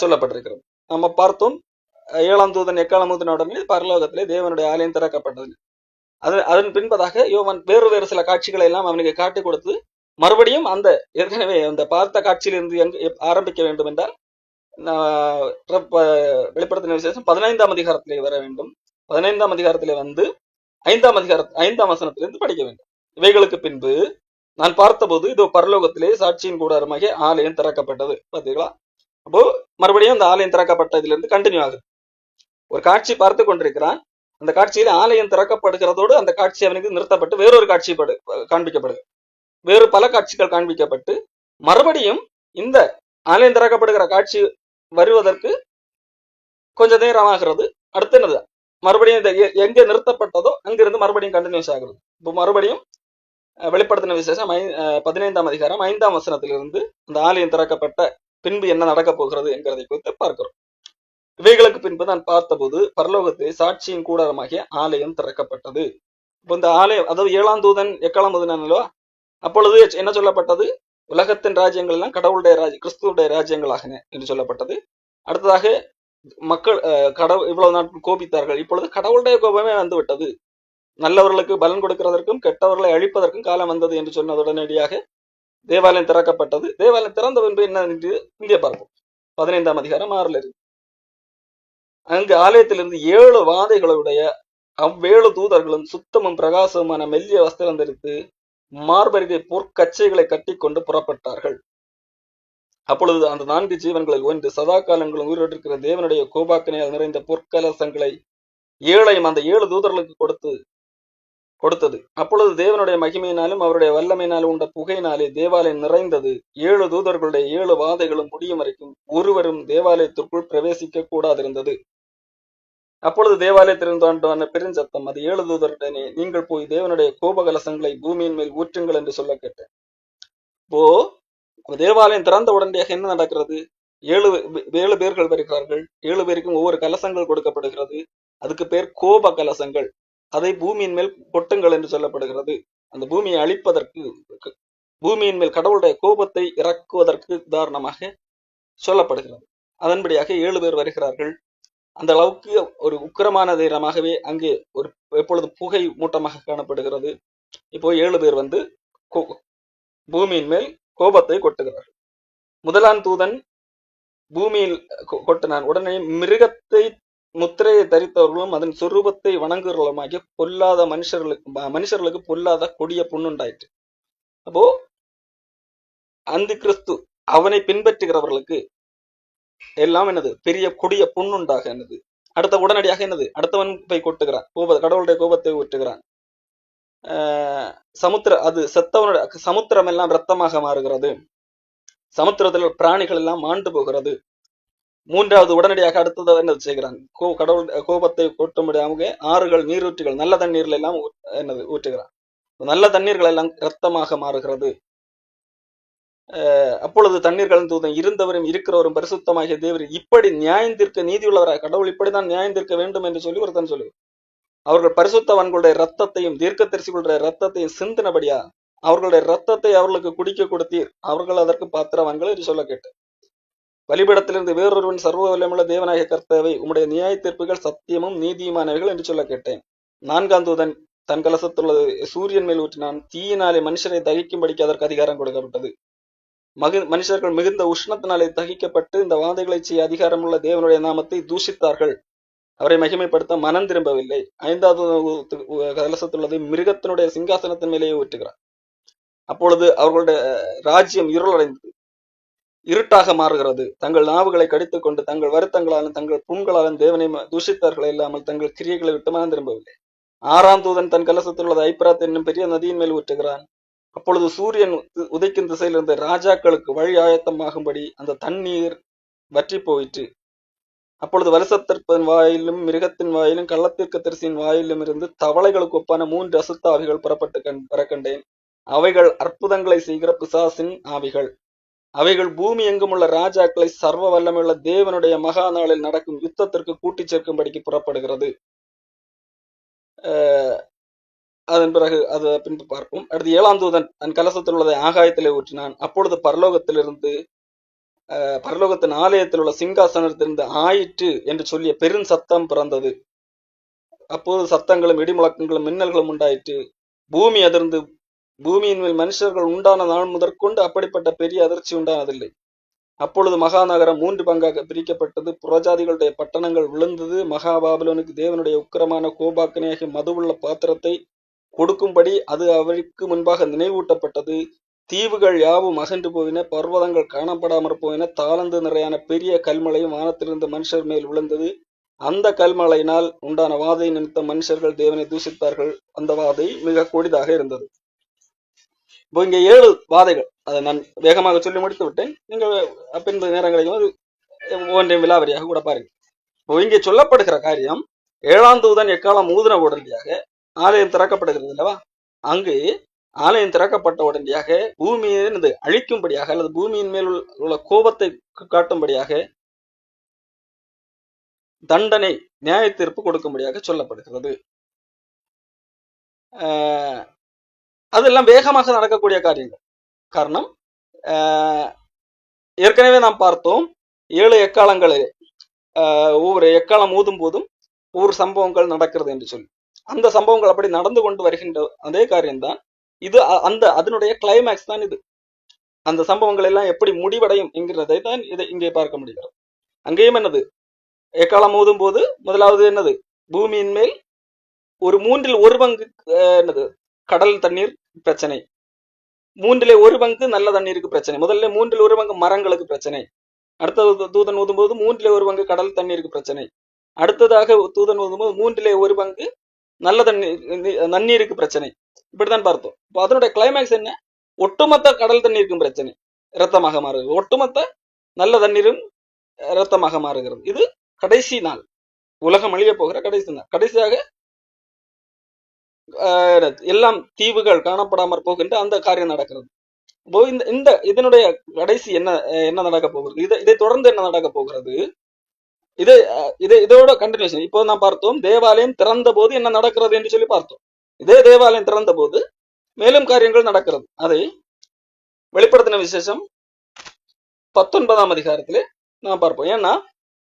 சொல்லப்பட்டிருக்கிறது. நம்ம பார்த்தோம், 7ஆம் தூதன் எக்காலம் ஊதின உடனே பரலோகத்திலே தேவனுடைய ஆலயம் திறக்கப்பட்டது. அதன் பின்பதாக யோவான் வேறு சில காட்சிகளை எல்லாம் அவனுக்கு காட்டி கொடுத்து மறுபடியும் அந்த ஏற்கனவே அந்த பார்த்த காட்சியிலிருந்து ஆரம்பிக்க வேண்டும் என்றால் வெளிப்படுத்தின விசேஷம் 15ஆம் அதிகாரத்திலே வர வேண்டும். 15ஆம் அதிகாரத்திலே வந்து 5ஆம் வசனத்திலிருந்து படிக்க வேண்டும். இவைகளுக்கு பின்பு நான் பார்த்தபோது இதோ பரலோகத்திலே சாட்சியின் கூடாரமாகிய ஆலயம் திறக்கப்பட்டது. பார்த்தீங்களா? அப்போ மறுபடியும் அந்த ஆலயம் திறக்கப்பட்டதிலிருந்து கண்டினியூ ஆகுது. ஒரு காட்சி பார்த்து கொண்டிருக்கிறான். அந்த காட்சியில ஆலயம் திறக்கப்படுகிறதோடு அந்த காட்சி அவனுக்கு நிறுத்தப்பட்டு வேறொரு காட்சி காண்பிக்கப்படுது. வேறு பல காட்சிகள் காண்பிக்கப்பட்டு மறுபடியும் இந்த ஆலயம் திறக்கப்படுகிற காட்சி வருவதற்கு கொஞ்ச நேரம் ஆகிறது. அடுத்து என்னது? மறுபடியும் எங்க நிறுத்தப்பட்டதோ அங்கிருந்து மறுபடியும் கண்டினியூஸ் ஆகிறது. இப்போ மறுபடியும் வெளிப்படுத்தின விசேஷம் 15ஆம் அதிகாரம் 5ஆம் வசனத்திலிருந்து அந்த ஆலயம் திறக்கப்பட்ட பின்பு என்ன நடக்க போகிறது என்கிறதை குறித்து பார்க்கிறோம். இவைகளுக்கு பின்பு நான் பார்த்தபோது பரலோகத்தை சாட்சியின் கூடாரமாகிய ஆலயம் திறக்கப்பட்டது. இப்போ இந்த ஆலயம், அதாவது 7ஆம் தூதன் எக்காலம் ஊதினானோ அப்பொழுது என்ன சொல்லப்பட்டது? உலகத்தின் ராஜ்யங்கள் எல்லாம் கடவுளுடைய கிறிஸ்துவுடைய ராஜ்யங்களாகின என்று சொல்லப்பட்டது. அடுத்ததாக மக்கள் இவ்வளவு நாட்கள் கோபித்தார்கள், இப்பொழுது கடவுளுடைய கோபமே வந்து விட்டது. நல்லவர்களுக்கு பலன் கொடுக்கிறதற்கும் கெட்டவர்களை அழிப்பதற்கும் காலம் வந்தது என்று சொன்னது உடனடியாக தேவாலயம் திறக்கப்பட்டது. தேவாலயம் திறந்த பின்பு என்ன என்று இங்கே பார்ப்போம். 15ஆம் அதிகாரம் 6ல் இருக்கு. அங்கு ஆலயத்திலிருந்து 7 வாதைகளுடைய அவ்வேழு தூதர்களும் சுத்தமும் பிரகாசமுமான மெல்லிய வஸ்திரம் தரித்து மார்பருகே பொற்கச்சைகளை கட்டி கொண்டு புறப்பட்டார்கள். அப்பொழுது அந்த 4 ஜீவன்களில் ஒன்று சதா காலங்களும் உயிரிழக்கிற தேவனுடைய கோபாக்கினையால் நிறைந்த பொற்கலசங்களை 7ஐயும் அந்த 7 தூதர்களுக்கு கொடுத்தது. அப்பொழுது தேவனுடைய மகிமையினாலும் அவருடைய வல்லமையினாலும் உண்ட புகையினாலே தேவாலயம் நிறைந்தது. 7 தூதர்களுடைய 7 வாதைகளும் முடியும் வரைக்கும் ஒருவரும் தேவாலயத்திற்குள் பிரவேசிக்க கூடாதிருந்தது. அப்பொழுது தேவாலயத்திலிருந்து பெருஞ்சத்தம், அது 7 தூதருடனே, நீங்கள் போய் தேவனுடைய கோபகலசங்களை பூமியின் மேல் ஊற்றுங்கள் என்று சொல்ல கேட்டேன். இப்போ தேவாலயம் திறந்த உடனடியாக என்ன நடக்கிறது? 7 பேர்கள் வருகிறார்கள். 7 பேருக்கும் ஒவ்வொரு கலசங்கள் கொடுக்கப்படுகிறது. அதுக்கு பேர் கோப கலசங்கள். அதை பூமியின் மேல் கொட்டுங்கள் என்று சொல்லப்படுகிறது. அந்த பூமியை அழிப்பதற்கு, பூமியின் மேல் கடவுளுடைய கோபத்தை இறக்குவதற்கு உதாரணமாக சொல்லப்படுகிறது. அதன்படியாக 7 பேர் வருகிறார்கள். அந்த அளவுக்கு ஒரு உக்கிரமான தைரமாகவே அங்கே ஒரு எப்பொழுது புகை மூட்டமாக காணப்படுகிறது. இப்போ 7 பேர் வந்து பூமியின் மேல் கோபத்தை கொட்டுகிறார்கள். முதலாம் தூதன் பூமியில் கொட்டினான். உடனே மிருகத்தை முத்திரையை தரித்தவர்களும் அதன் சொரூபத்தை வணங்குகிறவர்களுமாகிய பொல்லாத மனுஷர்களுக்கு பொல்லாத கொடிய புண்ணுண்டாயிற்று. அப்போ அந்த கிறிஸ்து அவனை பின்பற்றுகிறவர்களுக்கு எல்லாம் என்னது? பெரிய கொடிய புண்ணுண்டாக என்னது? உடனடியாக என்னது? அடுத்தவன் போய் கொட்டுகிறான், கடவுளுடைய கோபத்தை ஊற்றுகிறான். அது செத்தவனுடைய சமுத்திரம் எல்லாம் ரத்தமாக மாறுகிறது. சமுத்திரத்தில் பிராணிகள் எல்லாம் மாண்டு போகிறது. மூன்றாவது உடனடியாக அடுத்தது என்ன செய்கிறான்? கடவுள் கோபத்தை கொட்டும்படியாக ஆறுகள், நீரூற்றுகள், நல்ல தண்ணீர்கள் எல்லாம் என்னது ஊற்றுகிறான். நல்ல தண்ணீர்கள் எல்லாம் ரத்தமாக மாறுகிறது. அப்பொழுது தண்ணீர்கள் தூதன், இருந்தவரும் இருக்கிறவரும் பரிசுத்தமாகிய தேவர் இப்படி நியாயந்திருக்க நீதியுள்ளவராக, கடவுள் இப்படிதான் நியாயந்திருக்க வேண்டும் என்று சொல்லி ஒருத்தன் சொல்லு. அவர்கள் பரிசுத்தவான்களுடைய ரத்தத்தையும் தீர்க்கதரிசிகளுடைய ரத்தத்தையும் சிந்தினபடியா அவர்களுடைய ரத்தத்தை அவர்களுக்கு குடிக்க கொடுத்தீர், அவர்கள் அதற்கு பாத்திரவான்கள் என்று சொல்ல கேட்டேன். பலிபீடத்திலிருந்து வேறொருவன் சர்வ வல்லமுள்ள தேவனாகிய கர்த்தாவே, உம்முடைய நியாய தீர்ப்புகள் சத்தியமும் நீதியுமானவைகள் என்று சொல்ல கேட்டேன். 4ஆம் தூதன் தன் கலசத்துள்ளது சூரியன் மேல் ஊற்றினான். தீயினாலே மனுஷரை தகிக்கும்படிக்கு அதற்கு அதிகாரம் கொடுக்கப்பட்டது. மனுஷர்கள் மிகுந்த உஷ்ணத்தினாலே தகிக்கப்பட்டு இந்த வாதைகளை செய்ய அதிகாரமுள்ள தேவனுடைய நாமத்தை தூஷித்தார்கள். அவரை மகிமைப்படுத்த மனம் திரும்பவில்லை. 5வது கலசத்துள்ளது மிருகத்தினுடைய சிங்காசனத்தின் மேலேயே ஊற்றுகிறார். அப்பொழுது அவர்களுடைய ராஜ்யம் இருளடைந்து இருட்டாக மாறுகிறது. தங்கள் நாவுகளை கடித்துக் கொண்டு தங்கள் வருத்தங்களாலும் தங்கள் புண்களாலும் தேவனை தூஷித்தார்கள் இல்லாமல் தங்கள் கிரியைகளை விட்டு மனம் திரும்பவில்லை. 6ஆம் தூதன் தன் கலசத்தில் உள்ளது ஐப்ராத் என்னும் பெரிய நதியின் மேல் ஊற்றுகிறான். அப்பொழுது சூரியன் உதைக்கும் திசையில் இருந்த ராஜாக்களுக்கு வழி ஆயத்தமாகும்படி அந்த தண்ணீர் வற்றி போயிற்று. அப்பொழுது வலுசத்தின் வாயிலும் மிருகத்தின் வாயிலும் கள்ளத்திற்கு தரிசியின் வாயிலும் இருந்து தவளைகளுக்கு ஒப்பான 3 அசுத்த ஆவிகள் புறப்பட்டு வரக்கண்டேன். அவைகள் அற்புதங்களை செய்கிற பிசாசின் ஆவிகள். அவைகள் பூமி எங்கும் உள்ள ராஜாக்களை சர்வ வல்லமையுள்ள தேவனுடைய மகா நாளில் நடக்கும் யுத்தத்திற்கு கூட்டி சேர்க்கும்படிக்கு புறப்படுகிறது. அதன் பிறகு அதை பின்பு பார்ப்போம். அடுத்து 7ஆம் தூதன் தன் கலசத்தில் உள்ளதை ஆகாயத்திலே ஊற்றினான். அப்பொழுது பரலோகத்தின் ஆலயத்தில் உள்ள சிங்காசனத்திலிருந்து ஆயிற்று என்று சொல்லிய பெரும் சத்தம் பிறந்தது. அப்போது சத்தங்களும் இடிமுழக்கங்களும் மின்னல்களும் உண்டாயிற்று. பூமி அதிர்ந்து பூமியின் மேல் மனுஷர்கள் உண்டான நாள் முதற்கொண்டு அப்படிப்பட்ட பெரிய அதிர்ச்சி உண்டானதில்லை. அப்பொழுது மகாநகரம் 3 பங்காக பிரிக்கப்பட்டது. புறஜாதிகளுடைய பட்டணங்கள் விழுந்தது. மகா பாபிலோனுக்கு தேவனுடைய உக்கிரமான கோபாக்கினையாகிய மதுவுள்ள பாத்திரத்தை கொடுக்கும்படி அது அவருக்கு முன்பாக நினைவூட்டப்பட்டது. தீவுகள் யாவும் அகன்று போயின, பர்வதங்கள் காணப்படாமற் போயின. தாளந்து நிறையான பெரிய கல்மழையும் வானத்திலிருந்து மனுஷர் மேல் விழுந்தது. அந்த கல்மழையினால் உண்டான வாதை நிமித்தம் மனுஷர்கள் தேவனை தூஷித்தார்கள். அந்த வாதை மிக கொடிதாக இருந்தது. இப்போ இங்க 7 வாதைகள், அதை நான் வேகமாக சொல்லி முடித்து விட்டேன். நீங்கள் பின்பு நேரங்களையும் ஒவ்வொன்றையும் விலாவரியாக கூட பாருங்க. இப்போ இங்கே சொல்லப்படுகிற காரியம், 7ஆம் தூதன் எக்காலம் ஊதின உடனடியாக ஆலயம் திறக்கப்படுகிறது அல்லவா? அங்கு ஆலயம் திறக்கப்பட்ட உடனடியாக பூமியை அழிக்கும்படியாக அல்லது பூமியின் மேல் உள்ள கோபத்தை காட்டும்படியாக தண்டனை, நியாய தீர்ப்பு கொடுக்கும்படியாக சொல்லப்படுகிறது. அதெல்லாம் வேகமாக நடக்கக்கூடிய காரியங்கள். காரணம், ஏற்கனவே நாம் பார்த்தோம் 7 எக்காலங்களிலே ஒவ்வொரு எக்காலம் ஊதும் போதும் ஒவ்வொரு சம்பவங்கள் நடக்கிறது என்று சொல்லி. அந்த சம்பவங்கள் அப்படி நடந்து கொண்டு வருகின்ற அதே காரியம்தான் இது. அந்த அதனுடைய கிளைமேக்ஸ் தான் இது. அந்த சம்பவங்கள் எல்லாம் எப்படி முடிவடையும் என்கிறதை தான் இதை இங்கே பார்க்க முடிகிறது. அங்கேயும் என்னது, எக்காலம் ஊதும் போது முதலாவது என்னது, பூமியின் மேல் ஒரு 1/3 என்னது கடல் தண்ணீர் பிரச்சனை, 1/3 நல்ல தண்ணீருக்கு பிரச்சனை. முதல்ல 1/3 மரங்களுக்கு பிரச்சனை. அடுத்தது தூதன் ஊதும்போது 1/3 கடல் தண்ணீருக்கு பிரச்சனை. அடுத்ததாக தூதன் ஊதும்போது 1/3 நல்ல நன்னீருக்கு பிரச்சனை. இப்படித்தான் பார்த்தோம். இப்போ அதனுடைய கிளைமேக்ஸ் என்ன, ஒட்டுமொத்த கடல் தண்ணீருக்கும் பிரச்சனை, இரத்தமாக மாறுகிறது. ஒட்டுமொத்த நல்ல தண்ணீரும் இரத்தமாக மாறுகிறது. இது கடைசி நாள், உலகம் அழிய போகிற கடைசி நாள். கடைசியாக எல்லாம் தீவுகள் காணப்படாமற் போகின்ற அந்த காரியம் நடக்கிறது. இந்த இதனுடைய கடைசி என்ன நடக்க போகிறது, இதை தொடர்ந்து என்ன நடக்க போகிறது, இதோட கண்டினியூஷன். இப்போ நான் பார்த்தோம், தேவாலயம் திறந்த போது என்ன நடக்கிறது என்று சொல்லி பார்த்தோம். இதே தேவாலயம் திறந்த போது மேலும் காரியங்கள் நடக்கிறது. அதை வெளிப்படுத்தின விசேஷம் 19ஆம் அதிகாரத்திலே நான் பார்ப்போம். ஏன்னா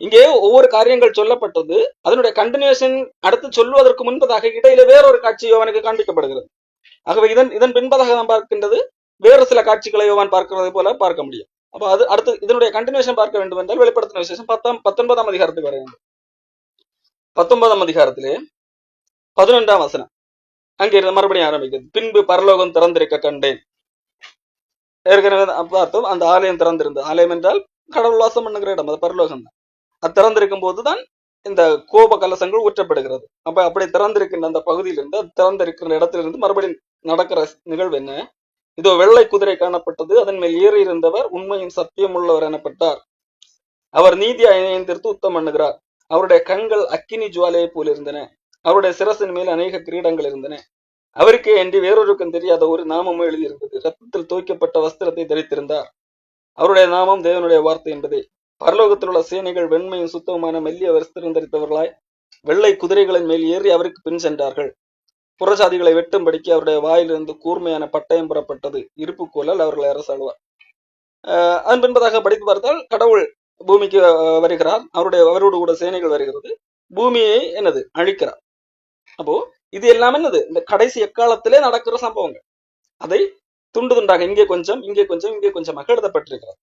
இங்கே ஒவ்வொரு காரியங்கள் சொல்லப்பட்டது, அதனுடைய கண்டினியூஷன் அடுத்து சொல்வதற்கு முன்பதாக இடையில வேறொரு காட்சி யோவானுக்கு காண்பிக்கப்படுகிறது. ஆகவே இதன் பின்பதாக நாம் பார்க்கின்றது வேறு சில காட்சிகளை யோவான் பார்க்கிறது போல பார்க்க முடியும். அப்ப அது அடுத்து இதனுடைய கண்டினியூஷன் பார்க்க வேண்டும் என்றால் வெளிப்படுத்தின விசேஷம் 19ஆம் அதிகாரத்துக்கு வர வேண்டும். 19ஆம் அதிகாரத்திலே 11ஆம் வசனம் அங்கிருந்து மறுபடியும் ஆரம்பிக்கிறது. பின்பு பரலோகம் திறந்திருக்க கண்டேன். ஏற்கனவே பார்த்தோம், அந்த ஆலயம் திறந்திருந்தது. ஆலயம் என்றால் கடவுள் வாசம் பண்ணுகிற இடம், அது பரலோகம் தான். அது திறந்திருக்கும் போதுதான் இந்த கோப கலசங்கள் ஊற்றப்படுகிறது. அப்ப அப்படி திறந்திருக்கின்ற அந்த பகுதியிலிருந்து, அது திறந்திருக்கிற இடத்திலிருந்து மறுபடியும் நடக்கிற நிகழ்வு என்ன, இதோ வெள்ளை குதிரை காணப்பட்டது, அதன் மேல் ஏறி இருந்தவர் உண்மையும் சத்தியம் உள்ளவர் எனப்பட்டார். அவர் நீதியாய் நியாயந்தீர்த்து உத்தம் பண்ணுகிறார். அவருடைய கண்கள் அக்கினி ஜுவாலையை போல் இருந்தன. அவருடைய சிரசின் மேல் அநேக கிரீடங்கள் இருந்தன. அவருக்கே அன்றி வேறொருக்கும் தெரியாத ஒரு நாமமும் எழுதியிருந்தது. ரத்தத்தில் தோய்க்கப்பட்ட வஸ்திரத்தை தரித்திருந்தார். அவருடைய நாமம் தேவனுடைய வார்த்தை என்பதே. பரலோகத்தில் உள்ள சேனைகள் வெண்மையும் சுத்தமான மெல்லிய வஸ்திரம் தரித்தவர்களாய் வெள்ளை குதிரைகளின் மேல் ஏறி அவருக்கு பின் சென்றார்கள். புறஜாதிகளை வெட்டும்படிக்கு அவருடைய வாயிலிருந்து கூர்மையான பட்டயம் புறப்பட்டது. இருப்பு கோலால் அவர்களை அரசாடுவார். அதன் பின்பதாக படித்து பார்த்தால் கடவுள் பூமிக்கு வருகிறார். அவரோடு கூட சேனைகள் வருகிறது. பூமியை என்னது அழிக்கிறார். அப்போ இது எல்லாம் என்னது, இந்த கடைசி எக்காலத்திலே நடக்கிற சம்பவங்கள். அதை துண்டு துண்டாக இங்கே கொஞ்சம் இங்கே கொஞ்சம் இங்கே கொஞ்சமாக எழுதப்பட்டிருக்கிறது.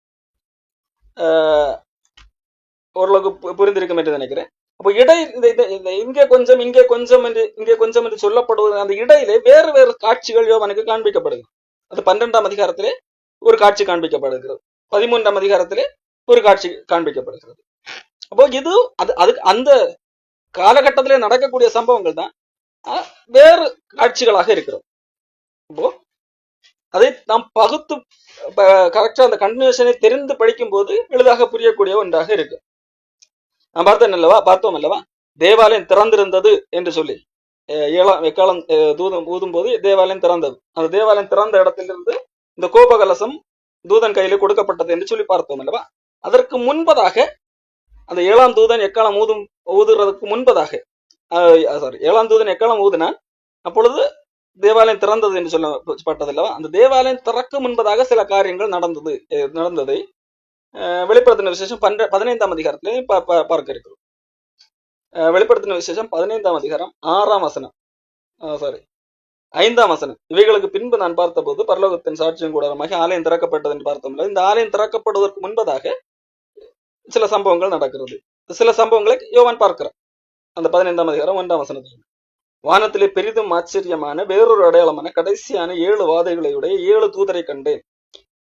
ஓரளவுக்கு புரிந்திருக்கும் என்று நினைக்கிறேன். அப்போ இங்கே கொஞ்சம் இங்கே கொஞ்சம் என்று சொல்லப்படுவது, அந்த இடையிலே வேறு வேறு காட்சிகள் யோவானுக்கு காண்பிக்கப்படுகிறது. அது 12ஆம் அதிகாரத்திலே ஒரு காட்சி காண்பிக்கப்படுகிறது. 13ஆம் அதிகாரத்திலே ஒரு காட்சி காண்பிக்கப்படுகிறது. அப்போ இது அதுக்கு அந்த காலகட்டத்திலே நடக்கக்கூடிய சம்பவங்கள் தான் வேறு காட்சிகளாக இருக்கிறது. அப்போ அதை நாம் பகுத்து கரெக்டா அந்த கண்டினியூஷனை தெரிந்து படிக்கும் போது எளிதாக புரியக்கூடிய ஒன்றாக இருக்கு. நான் பார்த்தோம் அல்லவா, தேவாலயம் திறந்திருந்தது என்று சொல்லி எக்காலம் தூதம் ஊதும் போது தேவாலயம் திறந்தது. அந்த தேவாலயம் திறந்த இடத்திலிருந்து இந்த கோபகலசம் தூதன் கையில கொடுக்கப்பட்டது என்று சொல்லி பார்த்தோம் அல்லவா. அதற்கு முன்பதாக அந்த 7ஆம் தூதன் எக்காலம் ஊதுறதுக்கு முன்பதாக, 7ஆம் தூதன் எக்காலம் ஊதினான், அப்பொழுது தேவாலயம் திறந்தது என்று சொல்லப்பட்டதல்லவா. அந்த தேவாலயம் திறக்கும் முன்பதாக சில காரியங்கள் நடந்ததை வெளிப்படுத்தின விசேஷம் 15ஆம் அதிகாரத்திலே பார்க்க இருக்கிறோம். வெளிப்படுத்தின விசேஷம் 15ஆம் அதிகாரம் 6ஆம் வசனம், 5ஆம் வசனம். இவைகளுக்கு பின்பு நான் பார்த்தபோது பரலோகத்தின் சாட்சியம் கூடாரமாக ஆலயம் திறக்கப்பட்டது என்று பார்த்தோம்ல. இந்த ஆலயம் திறக்கப்படுவதற்கு முன்பதாக சில சம்பவங்கள் நடக்கிறது. சில சம்பவங்களை யோவான் பார்க்கிறார். அந்த 15ஆம் அதிகாரம் 1ஆம் வசனத்தில், வானத்திலே பெரிதும் ஆச்சரியமான வேறொரு அடையாளமான கடைசியான 7 வாதைகளையுடைய 7 தூதரை கண்டேன்.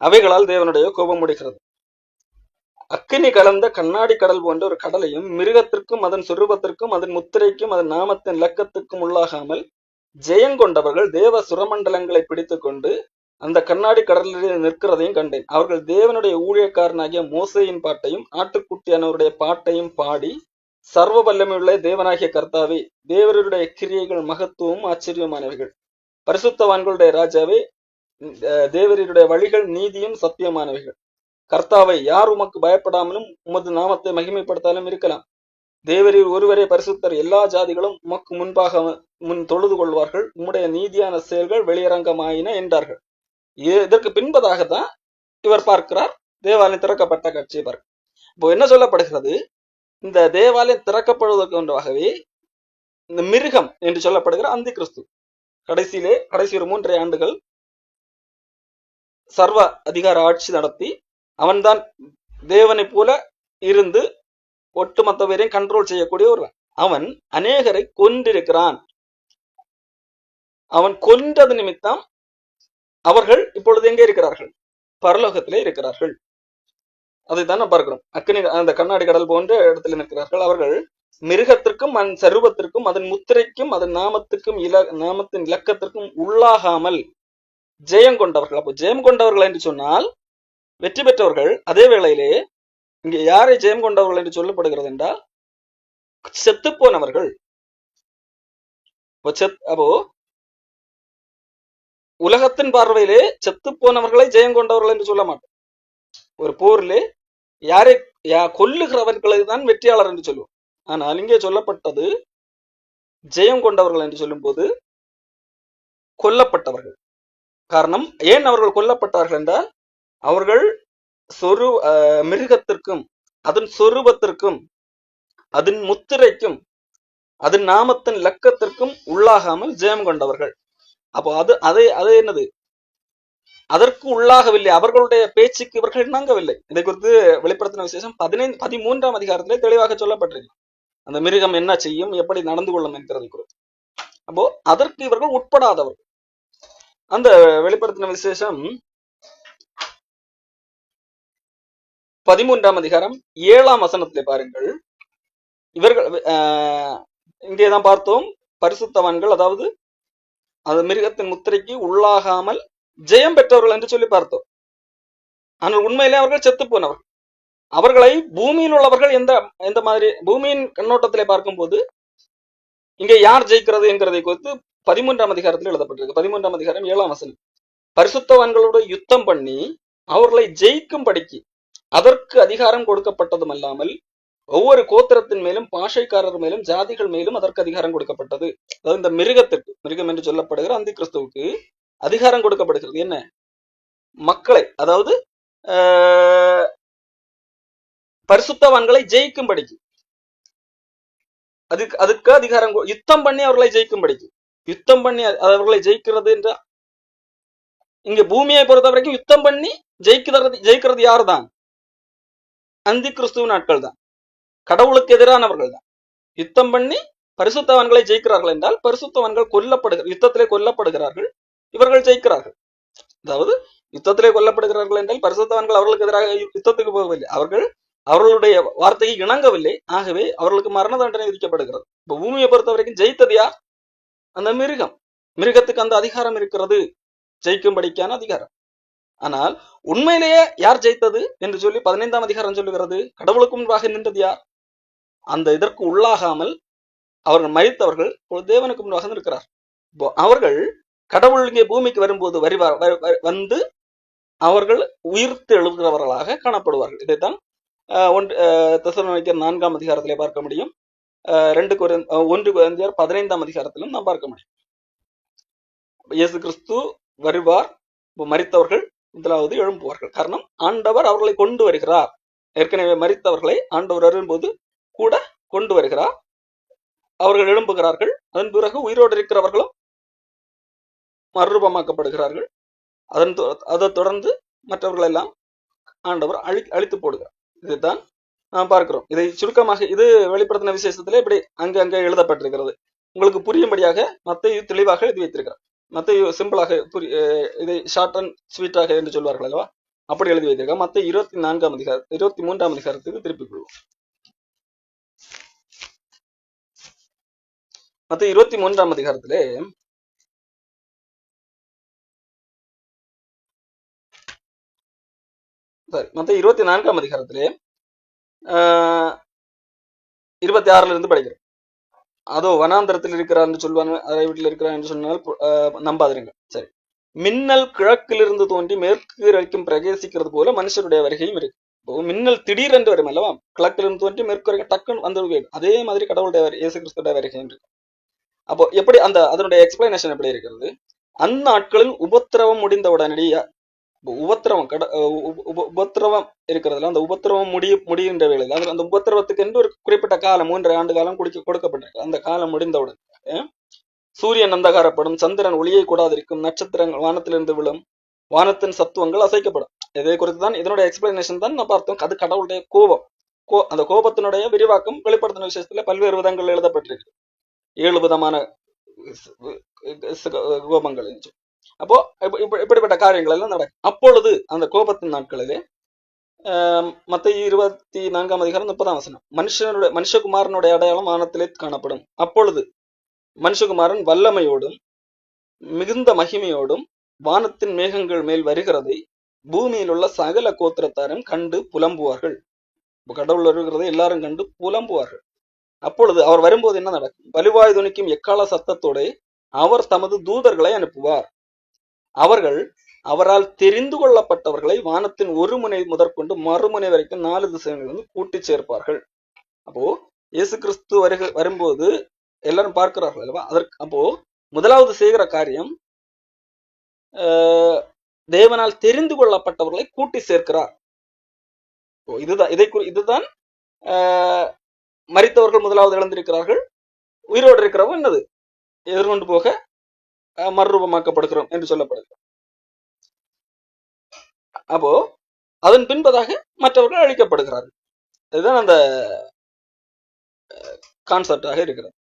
அவைகளால் தேவனுடைய கோபம் முடிகிறது. அக்கினி கலந்த கண்ணாடி கடல் போன்ற ஒரு கடலையும் மிருகத்திற்கும் அதன் சுரூபத்திற்கும் அதன் முத்திரைக்கும் அதன் நாமத்தின் இலக்கத்துக்கும் உள்ளாகாமல் ஜெயங்கொண்டவர்கள் தேவ சுரமண்டலங்களை பிடித்துக் கொண்டு அந்த கண்ணாடி கடலில் நிற்கிறதையும் கண்டேன். அவர்கள் தேவனுடைய ஊழியக்காரனாகிய மோசேயின் பாட்டையும் ஆட்டுக்குட்டியானவருடைய பாட்டையும் பாடி, சர்வ வல்லமையுள்ள தேவனாகிய கர்த்தாவே, தேவருடைய கிரியைகள் மகத்துவம் ஆச்சரியமானவைகள், பரிசுத்தவான்களுடைய ராஜாவே, தேவருடைய வழிகள் நீதியும் சத்தியமானவைகள், கர்த்தாவை யார் உமக்கு பயப்படாமலும் உமது நாமத்தை மகிமைப்படுத்தாலும் இருக்கலாம், தேவரீர் ஒருவரே பரிசுத்தர், எல்லா ஜாதிகளும் உமக்கு முன்பாக முன் தொழுது கொள்வார்கள், உம்முடைய நீதியான செயல்கள் வெளியரங்கமாயின என்றார்கள். இதற்கு பின்பதாகத்தான் இவர் பார்க்கிறார் தேவாலயம் திறக்கப்பட்ட காட்சியை பார்க்க. இப்போ என்ன சொல்லப்படுகிறது, இந்த தேவாலயம் திறக்கப்படுவதற்காகவே இந்த மிருகம் என்று சொல்லப்படுகிற அந்தி கிறிஸ்து கடைசி ஒரு 3.5 ஆண்டுகள் சர்வ அதிகார ஆட்சி நடத்தி அவன்தான் தேவனை போல இருந்து ஒட்டுமொத்த பேரையும் கண்ட்ரோல் செய்யக்கூடிய ஒருவன். அவன் அநேகரை கொன்றிருக்கிறான். அவன் கொன்றது நிமித்தம் அவர்கள் இப்பொழுது எங்கே இருக்கிறார்கள்? பரலோகத்திலே இருக்கிறார்கள். அதைத்தான் நாம் பார்க்கிறோம். அக்கினி அந்த கண்ணாடி கடல் போன்ற இடத்துல இருக்கிறார்கள். அவர்கள் மிருகத்திற்கும் அதன் சரூபத்திற்கும் அதன் முத்திரைக்கும் அதன் நாமத்தின் இலக்கத்திற்கும் உள்ளாகாமல் ஜெயம் கொண்டவர்கள். அப்போ ஜெயம் கொண்டவர்கள் என்று சொன்னால் வெற்றி பெற்றவர்கள். அதே வேளையிலே இங்கே யாரை ஜெயம் கொண்டவர்கள் என்று சொல்லப்படுகிறது என்றால் செத்து போனவர்கள். அப்போ உலகத்தின் பார்வையிலே செத்து போனவர்களை ஜெயம் கொண்டவர்கள் என்று சொல்ல மாட்டோம். ஒரு போரிலே யாரை கொல்லுகிறவர்களை தான் வெற்றியாளர் என்று சொல்லுவோம். ஆனால் இங்கே சொல்லப்பட்டது ஜெயம் கொண்டவர்கள் என்று சொல்லும் போது கொல்லப்பட்டவர்கள். காரணம், ஏன் அவர்கள் கொல்லப்பட்டார்கள் என்றால் அவர்கள் மிருகத்திற்கும் அதன் சொரூபத்திற்கும் அதன் முத்திரைக்கும் அதன் நாமத்தின் இலக்கத்திற்கும் உள்ளாகாமல் ஜெயம் கொண்டவர்கள். அப்போ அது என்னது? அதற்கு உள்ளாகவில்லை. அவர்களுடைய பேச்சுக்கு இவர்கள் இணங்கவில்லை. இதை குறித்து வெளிப்படுத்தின விசேஷம் 13ஆம் அதிகாரத்திலே தெளிவாக சொல்லப்பட்டிருக்கு. அந்த மிருகம் என்ன செய்யும், எப்படி நடந்து கொள்ளும் என்கிறது குறித்து. அப்போ அதற்கு இவர்கள் உட்படாதவர்கள். அந்த வெளிப்படுத்தின விசேஷம் 13ஆம் அதிகாரம் 7ஆம் வசனத்திலே பாருங்கள். இவர்கள் இங்கேதான் பார்த்தோம், பரிசுத்தவான்கள், அதாவது அது மிருகத்தின் முத்திரைக்கு உள்ளாகாமல் ஜெயம் பெற்றவர்கள் என்று சொல்லி பார்த்தோம். ஆனால் உண்மையிலே அவர்கள் செத்து போனவர்கள். அவர்களை பூமியில் உள்ளவர்கள் எந்த மாதிரி பூமியின் கண்ணோட்டத்திலே பார்க்கும்போது இங்கே யார் ஜெயிக்கிறது என்கிறதை குறித்து 13ஆம் அதிகாரத்தில் எழுதப்பட்டிருக்கு. 13ஆம் அதிகாரம் 7ஆம் வசனம். பரிசுத்தவான்களோடு யுத்தம் பண்ணி அவர்களை ஜெயிக்கும்படிக்கு அதற்கு அதிகாரம் கொடுக்கப்பட்டதும் அல்லாமல் ஒவ்வொரு கோத்திரத்தின் மேலும் பாஷைக்காரர் மேலும் ஜாதிகள் மேலும் அதற்கு அதிகாரம் கொடுக்கப்பட்டது. அதாவது இந்த மிருகம் என்று சொல்லப்படுகிற அந்தி கிறிஸ்துவுக்கு அதிகாரம் கொடுக்கப்படுகிறது. என்ன? மக்களை, அதாவது பரிசுத்தவான்களை ஜெயிக்கும்படிக்கு அதுக்கு அதிகாரம், யுத்தம் பண்ணி அவர்களை ஜெயிக்கும்படிக்கு. யுத்தம் பண்ணி அவர்களை ஜெயிக்கிறது என்ற இங்க பூமியை பொறுத்த வரைக்கும் யுத்தம் பண்ணி ஜெயிக்கிறது யார் தான்? அந்தி கிறிஸ்துவ நாட்கள் தான். கடவுளுக்கு எதிரானவர்கள் தான். யுத்தம் பண்ணி பரிசுத்தவான்களை ஜெயிக்கிறார்கள் என்றால் பரிசுத்தவான்கள் யுத்தத்திலே கொல்லப்படுகிறார்கள், இவர்கள் ஜெயிக்கிறார்கள். அதாவது யுத்தத்திலே கொல்லப்படுகிறார்கள் என்றால் பரிசுத்தவான்கள் அவர்களுக்கு எதிராக யுத்தத்துக்கு போகவில்லை, அவர்களுடைய வார்த்தையை இணங்கவில்லை. ஆகவே அவர்களுக்கு மரண தண்டனை விதிக்கப்படுகிறது. இப்ப பூமியை பொறுத்த வரைக்கும் ஜெயித்தது யார்? அந்த மிருகத்துக்கு அந்த அதிகாரம் இருக்கிறது, ஜெயிக்கும்படிக்கான அதிகாரம். ஆனால் உண்மையிலேயே யார் ஜெயித்தது என்று சொல்லி 15ஆம் அதிகாரம் சொல்லுகிறது. கடவுளுக்கு முன்பாக நின்றது யார்? அந்த இதற்கு உள்ளாகாமல் அவர்கள் மரித்தவர்கள் தேவனுக்கு முன்பாக இருக்கிறார். அவர்கள் கடவுள் இங்கே பூமிக்கு வரும்போது வந்து அவர்கள் உயிர்த்து எழுகிறவர்களாக காணப்படுவார்கள். இதைத்தான் 1 4ஆம் அதிகாரத்திலே பார்க்க முடியும். 1 கொரிந்தியர் 15ஆம் அதிகாரத்திலும் நாம் பார்க்க முடியும். இயேசு கிறிஸ்து வருவார், மரித்தவர்கள் முதலாவது எழும்புவார்கள். காரணம், ஆண்டவர் அவர்களை கொண்டு வருகிறார். ஏற்கனவே மரித்தவர்களை ஆண்டவர் வரும்போது கூட கொண்டு வருகிறார். அவர்கள் எழும்புகிறார்கள். அதன் பிறகு உயிரோடு இருக்கிறவர்களும் மறுரூபமாக்கப்படுகிறார்கள். அதை தொடர்ந்து மற்றவர்கள் எல்லாம் ஆண்டவர் அழித்து போடுகிறார். இதுதான் நாம் பார்க்கிறோம். இதை சுருக்கமாக இது வெளிப்படுத்தின விசேஷத்திலே இப்படி அங்கே எழுதப்பட்டிருக்கிறது. உங்களுக்கு புரியும்படியாக மத்தேயு தெளிவாக எழுதி வைத்திருக்கிறார். மத்தேயு சிம்பிளாக இதை ஷார்ட் அண்ட் ஸ்வீட்டாக என்று சொல்வார்கள் அல்லவா, அப்படி எழுதி வைத்திருக்காங்க. மத்தேயு 23ஆம் அதிகாரத்துக்கு திருப்பிக் கொள்வோம். மத்தேயு 23ஆம் அதிகாரத்திலே மத்தேயு 24ஆம் அதிகாரத்திலே 26 இருந்து படிக்கிறோம். அதோ வனாந்தரத்தில் இருக்கிறார் என்று சொல்வாங்க, அதை வீட்டில் இருக்கிறார் என்று சொன்னால் நம்பாதிருங்க. சரி, மின்னல் கிழக்கிலிருந்து தோன்றி மேற்கு வரைக்கும் பிரவேசிக்கிறது போல மனுஷருடைய வருகையும் இருக்கு. மின்னல் திடீரென்று வரும் அல்லவா, கிழக்கிலிருந்து தோன்றி மேற்கு வரைக்கும் டக்குன்னு வந்து அதே மாதிரி கடவுளுடைய இயேசு கிறிஸ்துடைய வருகையும் இருக்கு. அப்போ எப்படி அதனுடைய எக்ஸ்பிளனேஷன் எப்படி இருக்கிறது? அந்த நாட்களில் உபத்திரவம் முடிந்த உடனடியா உபத்திரவம் உபத்திரவம் இருக்கிறதுல அந்த உபத்திரவம் முடிகின்ற வேளையில் அந்த உபத்திரவத்துக்கு என்று ஒரு குறிப்பிட்ட காலம் 3 ஆண்டு காலம் கொடுக்கப்பட்டிருக்கு. அந்த காலம் முடிந்தவுடன் சூரியன் அந்தகாரப்படும், சந்திரன் ஒளியை கூடாதிருக்கும், நட்சத்திரங்கள் வானத்திலிருந்து விழும், வானத்தின் சத்துவங்கள் அசைக்கப்படும். இதை குறித்து தான் இதனுடைய எக்ஸ்பிளனேஷன் தான் நான் பார்த்தோம். அது கடவுளுடைய கோபம். அந்த கோபத்தினுடைய விரிவாக்கம் வெளிப்படுத்தின விஷயத்துல பல்வேறு விதங்கள் எழுதப்பட்டிருக்கு. 7 விதமான கோபங்கள். அப்போ இப்படிப்பட்ட காரியங்கள் எல்லாம் நடக்கும். அப்பொழுது அந்த கோபத்தின் நாட்களிலே மத்தேயு 24ஆம் அதிகாரம் 30ஆம் வசனம், மனுஷகுமாரனுடைய அடையாளம் வானத்திலே காணப்படும். அப்பொழுது மனுஷகுமாரன் வல்லமையோடும் மிகுந்த மகிமையோடும் வானத்தின் மேகங்கள் மேல் வருகிறதை பூமியில் உள்ள சகல கோத்திரத்தாரும் கண்டு புலம்புவார்கள். கடவுள் வருகிறதை எல்லாரும் கண்டு புலம்புவார்கள். அப்பொழுது அவர் வரும்போது என்ன நடக்கும்? வலுவாய் துணிக்கும் எக்கால சத்தத்தோட அவர் தமது தூதர்களை அனுப்புவார். அவர்கள் அவரால் தெரிந்து கொள்ளப்பட்டவர்களை வானத்தின் ஒரு முனை முதற்கொண்டு மறுமுனை வரைக்கும் 4 திசைகளிலிருந்து கூட்டி சேர்ப்பார்கள். அப்போ இயேசு கிறிஸ்து வரும்போது எல்லாரும் பார்க்கிறார்கள் அல்லவா? அப்போ முதலாவது செய்கிற காரியம் தேவனால் தெரிந்து கொள்ளப்பட்டவர்களை கூட்டி சேர்க்கிறார். இதுதான் மரித்தவர்கள் முதலாவது இழந்திருக்கிறார்கள். உயிரோடு இருக்கிறவங்க என்னது எதிர்கொண்டு போக மறுரூபமாக்கப்படுகிறோம் என்று சொல்லப்படுகிறது. அப்போ அதன் பின்பதாக மற்றவர்கள் அழிக்கப்படுகிறார்கள். இதுதான் அந்த கான்செப்டாக இருக்கிறது.